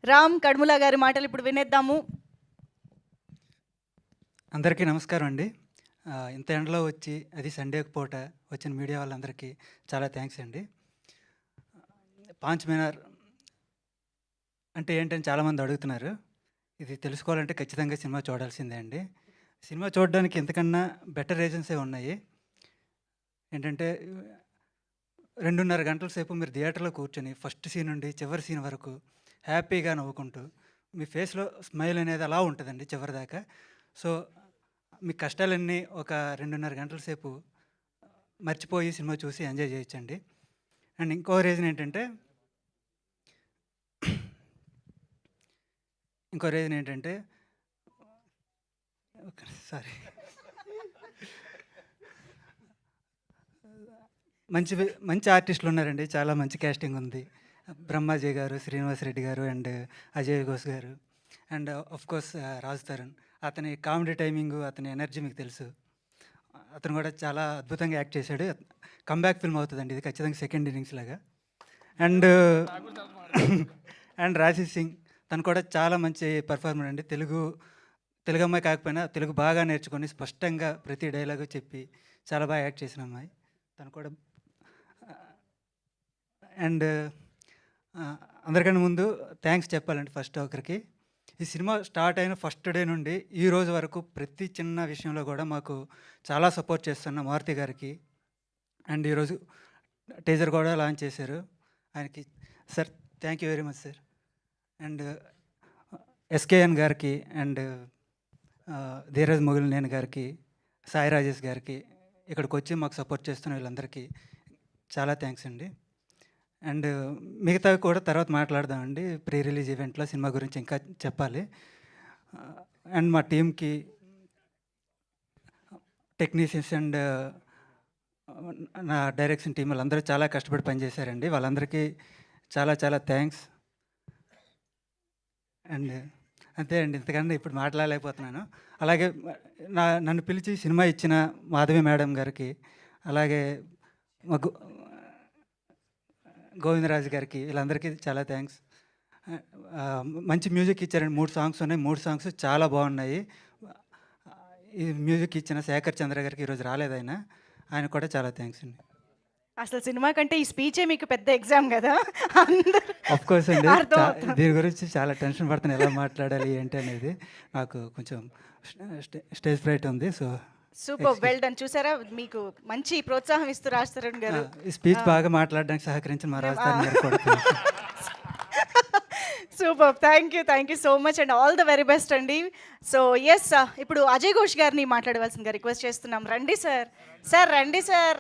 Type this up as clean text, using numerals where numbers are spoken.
రామ్ కడుముల గారి మాటలు ఇప్పుడు వినేద్దాము. అందరికీ నమస్కారం అండి. ఇంత ఎండలో వచ్చి అది సండే పూట వచ్చిన మీడియా వాళ్ళందరికీ చాలా థ్యాంక్స్ అండి. పాంచ్ మినార్ అంటే ఏంటని చాలామంది అడుగుతున్నారు. ఇది తెలుసుకోవాలంటే ఖచ్చితంగా సినిమా చూడాల్సిందే అండి. సినిమా చూడడానికి ఇంతకన్నా బెటర్ రీజన్సే ఉన్నాయి. ఏంటంటే 2.5 గంటల సేపు మీరు థియేటర్లో కూర్చొని ఫస్ట్ సీన్ నుండి చివరి సీన్ వరకు హ్యాపీగా నవ్వుకుంటూ మీ ఫేస్లో స్మైల్ అనేది అలా ఉంటుందండి చివరిదాకా. సో మీ కష్టాలన్నీ ఒక 2.5 గంటల సేపు మర్చిపోయి సినిమా చూసి ఎంజాయ్ చేయొచ్చండి. అండ్ ఇంకో రీజన్ ఏంటంటే సారీ, మంచి ఆర్టిస్టులు ఉన్నారండి. చాలా మంచి క్యాస్టింగ్ ఉంది. బ్రహ్మాజీ గారు, శ్రీనివాస్ రెడ్డి గారు అండ్ అజయ్ ఘోష్ గారు అండ్ కోర్స్ రాజ్ తరుణ్. అతని కామెడీ టైమింగు, అతని ఎనర్జీ మీకు తెలుసు. అతను కూడా చాలా అద్భుతంగా యాక్ట్ చేశాడు. కంబ్యాక్ ఫిల్మ్ అవుతుందండి ఇది ఖచ్చితంగా, సెకండ్ ఇన్నింగ్స్ లాగా. అండ్ అండ్ రాశి సింగ్, తను కూడా చాలా మంచి పర్ఫార్మర్ అండి. తెలుగు అమ్మాయి కాకపోయినా తెలుగు బాగా నేర్చుకొని స్పష్టంగా ప్రతి డైలాగు చెప్పి చాలా బాగా యాక్ట్ చేసిన అమ్మాయి తను కూడా. అండ్ అందరికన్నా ముందు థ్యాంక్స్ చెప్పాలండి ఫస్ట్ ఒకరికి. ఈ సినిమా స్టార్ట్ అయిన ఫస్ట్ డే నుండి ఈ రోజు వరకు ప్రతి చిన్న విషయంలో కూడా మాకు చాలా సపోర్ట్ చేస్తున్న మారుతి గారికి. అండ్ ఈరోజు టీజర్ కూడా లాంచ్ చేశారు. ఆయనకి sir thank you very much sir. And SKN గారికి అండ్ ధీరజ్ మొగిలినేని గారికి, సాయి రాజేష్ గారికి, ఇక్కడికి వచ్చి మాకు సపోర్ట్ చేస్తున్న వీళ్ళందరికీ చాలా థ్యాంక్స్ అండి. అండ్ మిగతావి కూడా తర్వాత మాట్లాడదామండి. ప్రీ రిలీజ్ ఈవెంట్లో సినిమా గురించి ఇంకా చెప్పాలి. అండ్ మా టీంకి, టెక్నీషియన్స్ అండ్ నా డైరెక్షన్ టీం వాళ్ళందరూ చాలా కష్టపడి పనిచేశారండి. వాళ్ళందరికీ చాలా చాలా థ్యాంక్స్. అండ్ అంతే అండి, ఇంతకన్నా ఇప్పుడు మాట్లాడలేకపోతున్నాను. అలాగే నన్ను పిలిచి సినిమా ఇచ్చిన మాధవి మేడం గారికి, అలాగే మా గోవిందరాజు గారికి, వీళ్ళందరికీ చాలా థ్యాంక్స్. మంచి మ్యూజిక్ ఇచ్చారండి. 3 సాంగ్స్ ఉన్నాయి. 3 సాంగ్స్ చాలా బాగున్నాయి. ఈ మ్యూజిక్ ఇచ్చిన శేఖర్ చంద్ర గారికి ఈరోజు రాలేదు ఆయన కూడా చాలా థ్యాంక్స్ అండి. అసలు సినిమా కంటే ఈ స్పీచే మీకు పెద్ద ఎగ్జామ్ కదా. కోర్స్ అండి, దీని గురించి చాలా టెన్షన్ పడుతుంది, ఎలా మాట్లాడాలి ఏంటి అనేది. నాకు కొంచెం స్టేజ్ ఫ్రైట్ ఉంది. So super, well done. చూసారా, మీకు మంచి ప్రోత్సాహం ఇస్తూ రాజ్ తరుణ్ గారు ఈ స్పీచ్ బాగా మాట్లాడడానికి సహకరించిన మా రాజ్ తరుణ్ గారు కూడా. Super, thank you so much and all the very best అండి. సో ఎస్, ఇప్పుడు అజయ్ ఘోష్ గారిని మాట్లాడవలసిందిగా రిక్వెస్ట్ చేస్తున్నాం. రండి సార్. రండి సార్.